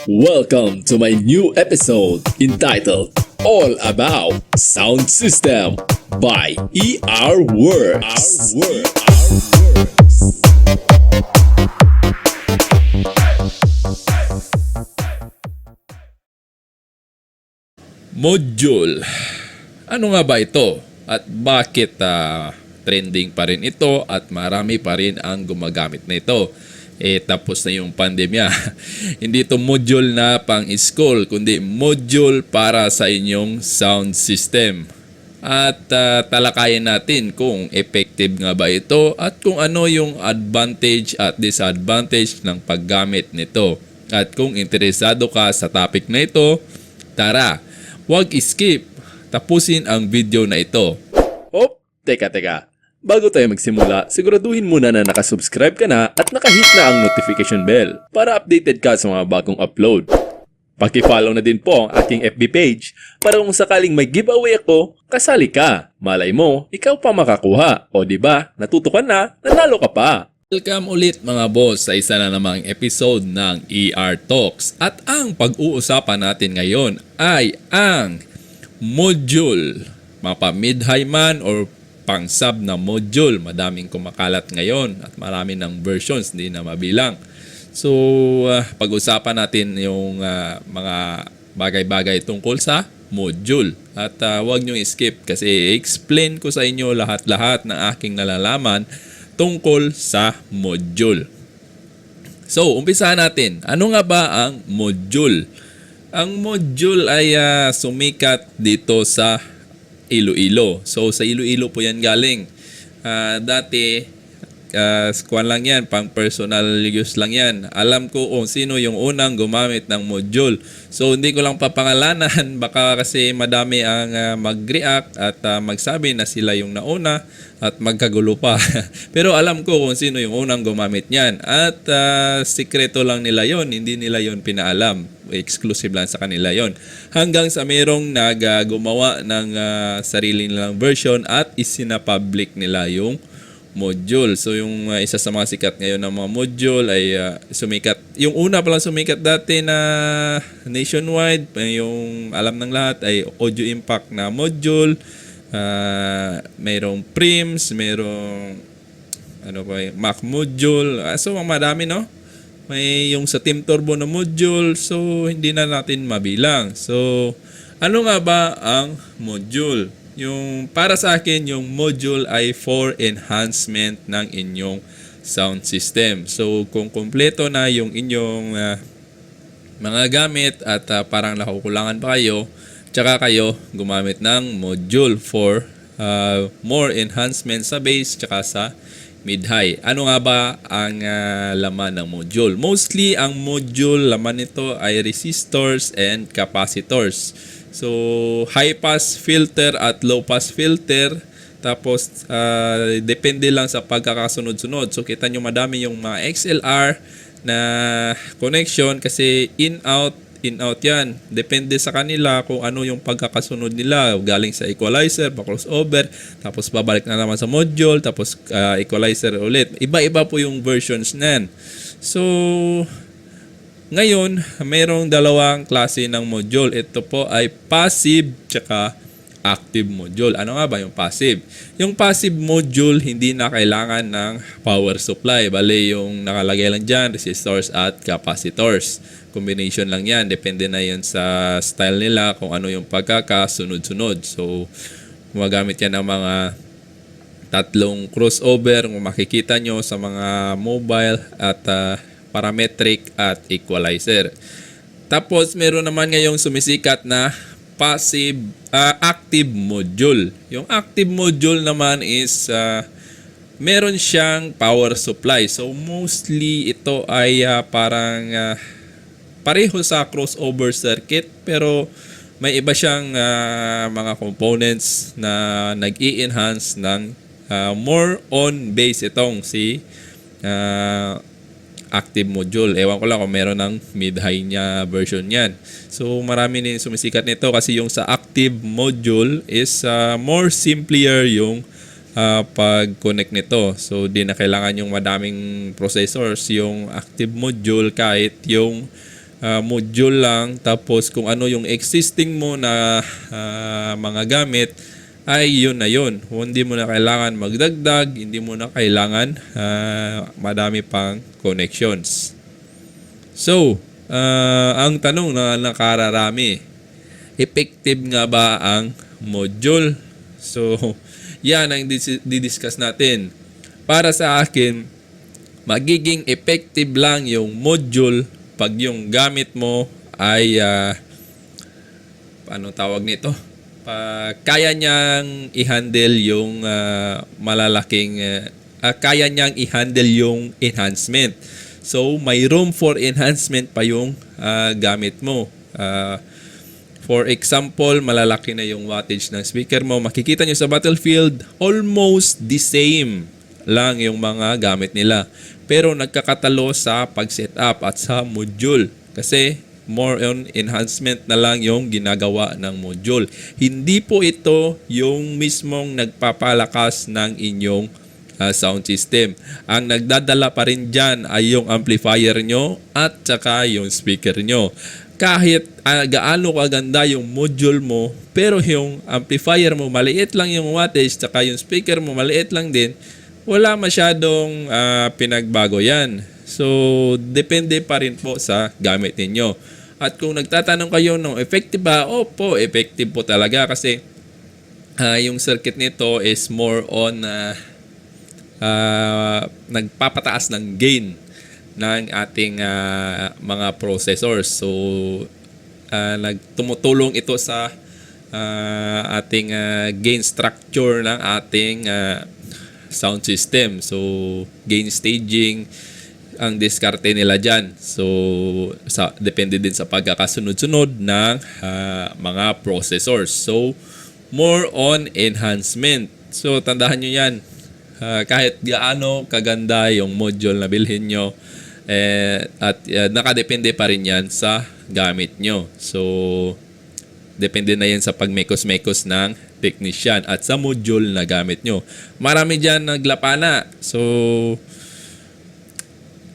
Welcome to my new episode entitled All About Sound System by ER Works. Module. Ano nga ba ito? At bakit trending pa rin ito at marami pa rin ang gumagamit na ito? Tapos na yung pandemya. Hindi ito module na pang school, kundi module para sa inyong sound system. At talakayin natin kung effective nga ba ito at kung ano yung advantage at disadvantage ng paggamit nito. At kung interesado ka sa topic na ito, tara, huwag skip. Tapusin ang video na ito. Teka. Bago tayo magsimula, siguraduhin muna na nakasubscribe ka na at nakahit na ang notification bell para updated ka sa mga bagong upload. Paki-follow na din po ang aking FB page para kung sakaling may giveaway ako, kasali ka. Malay mo, ikaw pa makakuha. O diba, natuto ka na, nanalo ka pa. Welcome ulit mga boss sa isa na namang episode ng ER Talks. At ang pag-uusapan natin ngayon ay ang module. Mapa mid-high man or pang-sub na module. Madaming kumakalat ngayon at marami ng versions, hindi na mabilang. So, pag-usapan natin yung mga bagay-bagay tungkol sa module. At huwag nyo skip kasi i-explain ko sa inyo lahat-lahat ng aking nalalaman tungkol sa module. So, umpisahan natin. Ano nga ba ang module? Ang module ay sumikat dito sa Iloilo. So, sa Iloilo po yan galing. Dati, kuwan lang yan, pang personal use lang yan. Alam ko kung sino yung unang gumamit ng module. So, hindi ko lang papangalanan. Baka kasi madami ang mag-react at magsabi na sila yung nauna at magkagulo pa. Pero alam ko kung sino yung unang gumamit niyan. At sikreto lang nila yon, hindi nila yon pinaalam. Exclusive lang sa kanila yon. Hanggang sa merong gumawa ng sarili nilang version at isinapublic nila yung module. So yung isa sa mga sikat ngayon ng mga module ay sumikat. Yung una palang sumikat dati na nationwide, yung alam ng lahat ay Audio Impact na module. Mayroong Prims, mayroong Mac module. So madami, no? May yung sa Team Turbo na module, so hindi na natin mabilang. So, ano nga ba ang module? Yung para sa akin, yung module ay for enhancement ng inyong sound system. So, kung kompleto na yung inyong mga gamit at parang nakukulangan pa kayo, tsaka kayo gumamit ng module for more enhancement sa bass tsaka sa mid-high. Ano nga ba ang laman ng module? Mostly, ang module, laman nito ay resistors and capacitors. So, high-pass filter at low-pass filter. Tapos, depende lang sa pagkakasunod-sunod. So, kita nyo madami yung mga XLR na connection kasi in-out yan. Depende sa kanila kung ano yung pagkakasunod nila. Galing sa equalizer, pa-crossover, tapos babalik na naman sa module, tapos equalizer ulit. Iba-iba po yung versions nan. So, ngayon, mayroong dalawang klase ng module. Ito po ay passive tsaka active module. Ano nga ba yung passive? Yung passive module, hindi na kailangan ng power supply. Bale, yung nakalagay lang dyan, resistors at capacitors. Combination lang yan. Depende na yan sa style nila kung ano yung pagkakasunod-sunod. So, gumagamit yan ng mga tatlong crossover. Kung makikita nyo sa mga mobile at parametric at equalizer. Tapos, meron naman ngayong sumisikat na active module. Yung active module naman is meron siyang power supply. So, mostly ito ay parang pareho sa crossover circuit pero may iba siyang mga components na nag-i-enhance ng more on base itong si active module. Ewan ko lang kung meron ng mid-high niya version niyan. So marami din sumisikat nito kasi yung sa active module is more simpler yung pag-connect nito. So di na kailangan yung madaming processors. Yung active module kahit yung module lang, tapos kung ano yung existing mo na mga gamit ay yun na yun. Hindi mo na kailangan magdagdag, hindi mo na kailangan madami pang connections. So, ang tanong na nakararami, effective nga ba ang module? So, yan ang didiscuss natin. Para sa akin, magiging effective lang yung module pag yung gamit mo ay paano tawag nito? Kaya niyang i-handle yung kaya niyang i-handle yung enhancement. So, may room for enhancement pa yung gamit mo. For example, malalaki na yung wattage ng speaker mo. Makikita nyo sa Battlefield, almost the same lang yung mga gamit nila. Pero nagkakatalo sa pag-setup at sa module. Kasi more on enhancement na lang yung ginagawa ng module. Hindi po ito yung mismong nagpapalakas ng inyong sound system. Ang nagdadala pa rin dyan ay yung amplifier nyo at saka yung speaker nyo. Kahit gaano kaganda yung module mo, pero yung amplifier mo maliit lang yung wattage, saka yung speaker mo maliit lang din, wala masyadong pinagbago yan. So, depende pa rin po sa gamit ninyo. At kung nagtatanong kayo ng effective ba, opo, effective po talaga kasi yung circuit nito is more on nagpapataas ng gain ng ating mga processors. So, tumutulong ito sa ating gain structure ng ating sound system. So, gain staging ang diskarte nila dyan. So, depende din sa pagkakasunod-sunod ng mga processors. So, more on enhancement. So, tandaan nyo yan. Kahit gaano kaganda yung module na bilhin nyo, at nakadepende pa rin yan sa gamit nyo. So, depende na yan sa pagmekos-mekos ng technician at sa module na gamit nyo. Marami dyan naglapana. So,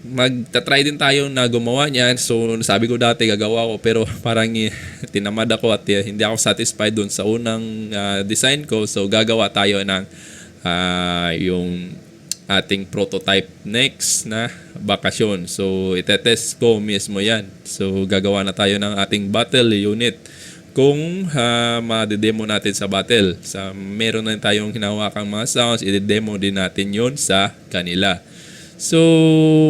magta-try din tayo na gumawa niyan. So, sabi ko dati gagawa ko pero parang tinamad ako at hindi ako satisfied dun sa unang design ko. So, gagawa tayo ng yung ating prototype next na bakasyon. So, itetest ko mismo yan. So, gagawa na tayo ng ating battle unit. Kung ma-demo natin sa battle, meron na tayong hinahawakang mga sounds, i-demo din natin yon sa kanila. So,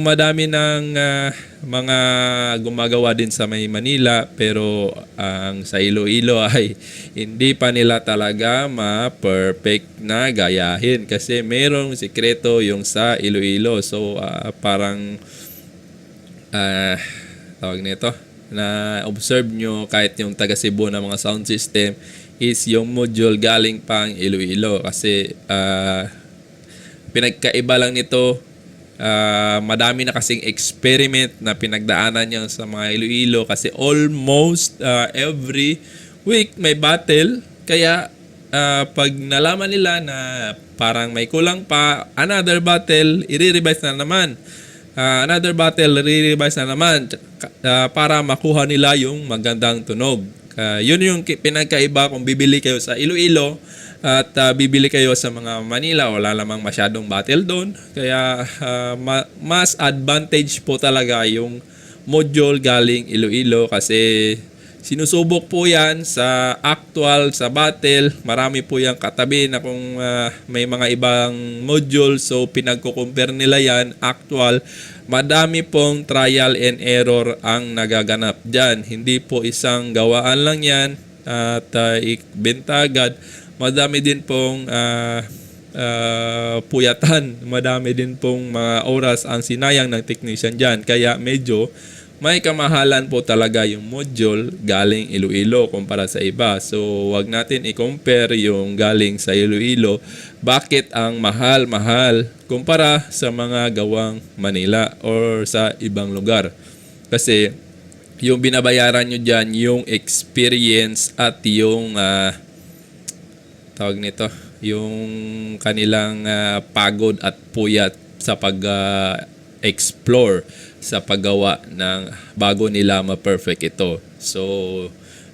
madami ng mga gumagawa din sa may Manila, pero ang sa Iloilo ay hindi pa nila talaga ma-perfect na gayahin kasi merong sikreto yung sa Iloilo. So, parang tawag nito, na observe nyo kahit yung taga Cebu na mga sound system is yung module galing pang Iloilo kasi pinagkaiba lang nito. Madami na kasing experiment na pinagdaanan niya sa mga Iloilo kasi almost every week may battle. Kaya pag nalaman nila na parang may kulang pa, another battle, i-revise na naman. Another battle, i-revise na naman para makuha nila yung magandang tunog. Yun yung pinagkaiba kung bibili kayo sa Iloilo at bibili kayo sa mga Manila, wala lamang masyadong battle doon. Kaya mas advantage po talaga yung module galing Iloilo kasi sinusubok po yan sa actual, sa battle. Marami po yung katabi na kung may mga ibang module. So, pinagko-compare nila yan, actual. Madami pong trial and error ang nagaganap dyan. Hindi po isang gawaan lang yan at ibenta agad. Madami din pong puyatan. Madami din pong mga oras ang sinayang ng technician dyan. Kaya medyo may kamahalan po talaga yung module galing Iloilo kumpara sa iba. So, wag natin i-compare yung galing sa Iloilo. Bakit ang mahal-mahal kumpara sa mga gawang Manila or sa ibang lugar? Kasi yung binabayaran nyo dyan, yung experience at yung tawag nito, yung kanilang pagod at puyat sa pag-explore sa paggawa ng bago nila ma-perfect ito. So,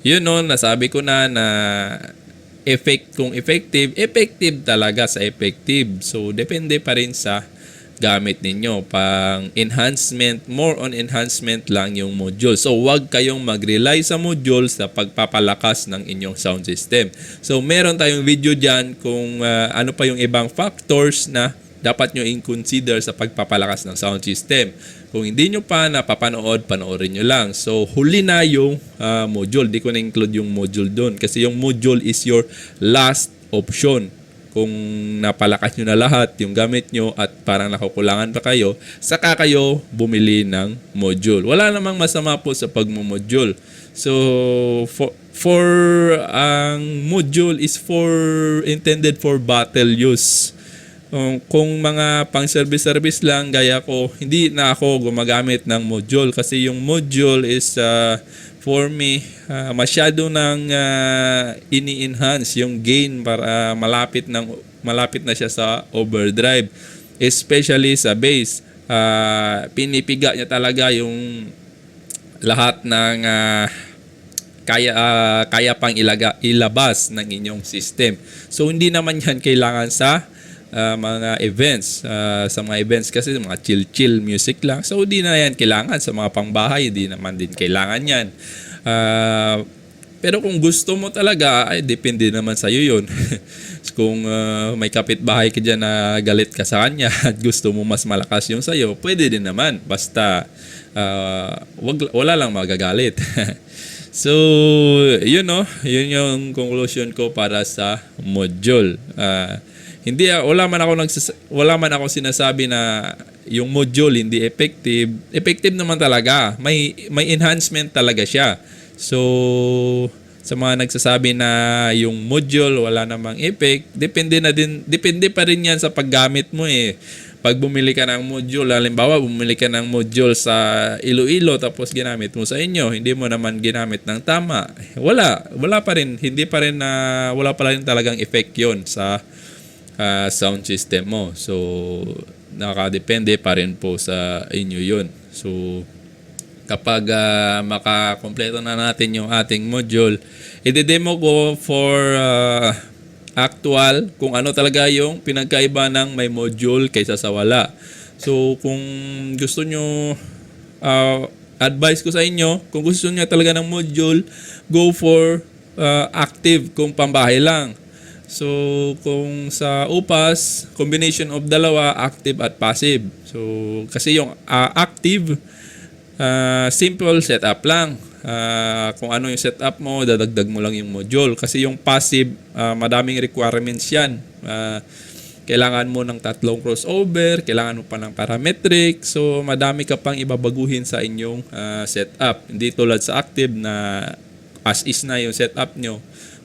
yun no, nasabi ko na kung effective talaga sa effective. So, depende pa rin sa gamit ninyo. Pang enhancement, more on enhancement lang yung module. So, wag kayong mag-rely sa module sa pagpapalakas ng inyong sound system. So, meron tayong video dyan kung ano pa yung ibang factors na dapat nyo i-consider sa pagpapalakas ng sound system. Kung hindi nyo pa napapanood, panoorin nyo lang. So, huli na yung module. Di ko na-include yung module doon kasi yung module is your last option. Kung napalakas nyo na lahat yung gamit nyo at parang nakukulangan pa kayo, saka kayo bumili ng module. Wala namang masama po sa pagmo-module. So, for ang module is intended for battle use. Kung mga pang-service lang gaya ko, hindi na ako gumagamit ng module kasi yung module is for me masyado nang ini-enhance yung gain para malapit na siya sa overdrive, especially sa bass. Pinipiga niya talaga yung lahat ng kaya pang ilabas ng inyong system. So hindi naman yan kailangan sa mga events. Sa mga events kasi mga chill music lang. So di na yan kailangan. Sa mga pangbahay, di naman din kailangan yan. Pero kung gusto mo talaga, ay depende naman sa iyo yun. Kung may kapitbahay ka dyan na galit ka sa kanya at gusto mo mas malakas yung sa'yo, pwede din naman. Basta wala lang magagalit. So, yun yung conclusion ko para sa module. Wala man ako sinasabi na yung module hindi effective. Effective naman talaga. May enhancement talaga siya. So, sa mga nagsasabi na yung module wala namang effect, depende pa rin yan sa paggamit mo eh. Pag bumili ka ng module, halimbawa bumili ka ng module sa Iloilo tapos ginamit mo sa inyo, hindi mo naman ginamit ng tama. Wala pa rin wala pa rin talagang effect 'yon sa sound system mo. So, nakadepende pa rin po sa inyo yun. So, kapag makakompleto na natin yung ating module, i-demo ko for actual kung ano talaga yung pinagkaiba ng may module kaysa sa wala. So, kung gusto nyo, advice ko sa inyo, kung gusto nyo talaga ng module, go for active kung pambahay lang. So, kung sa UPAS, combination of dalawa, active at passive. So, kasi yung active, simple setup lang. Kung ano yung setup mo, dadagdag mo lang yung module. Kasi yung passive, madaming requirements yan. Kailangan mo ng 3 crossover, kailangan mo pa ng parametric. So, madami ka pang ibabaguhin sa inyong setup. Hindi tulad sa active na as is na yung setup nyo.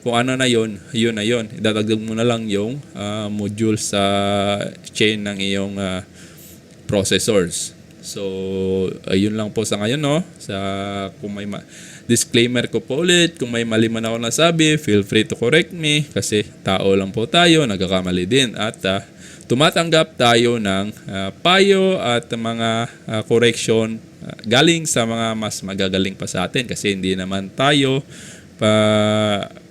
Kung ano na yun na yun. Idadagdag mo na lang yung module sa chain ng iyong processors. So, ayun lang po sa ngayon, no? Kung may disclaimer ko po ulit, kung may mali man ako nasabi, feel free to correct me kasi tao lang po tayo, nagkakamali din. At tumatanggap tayo ng payo at mga correction galing sa mga mas magagaling pa sa atin kasi hindi naman tayo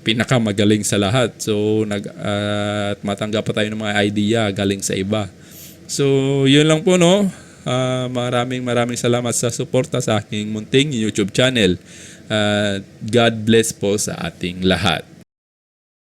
pinakamagaling sa lahat. So, matanggap pa tayo ng mga idea galing sa iba. So, yun lang po, no? Maraming salamat sa suporta sa aking munting YouTube channel. God bless po sa ating lahat.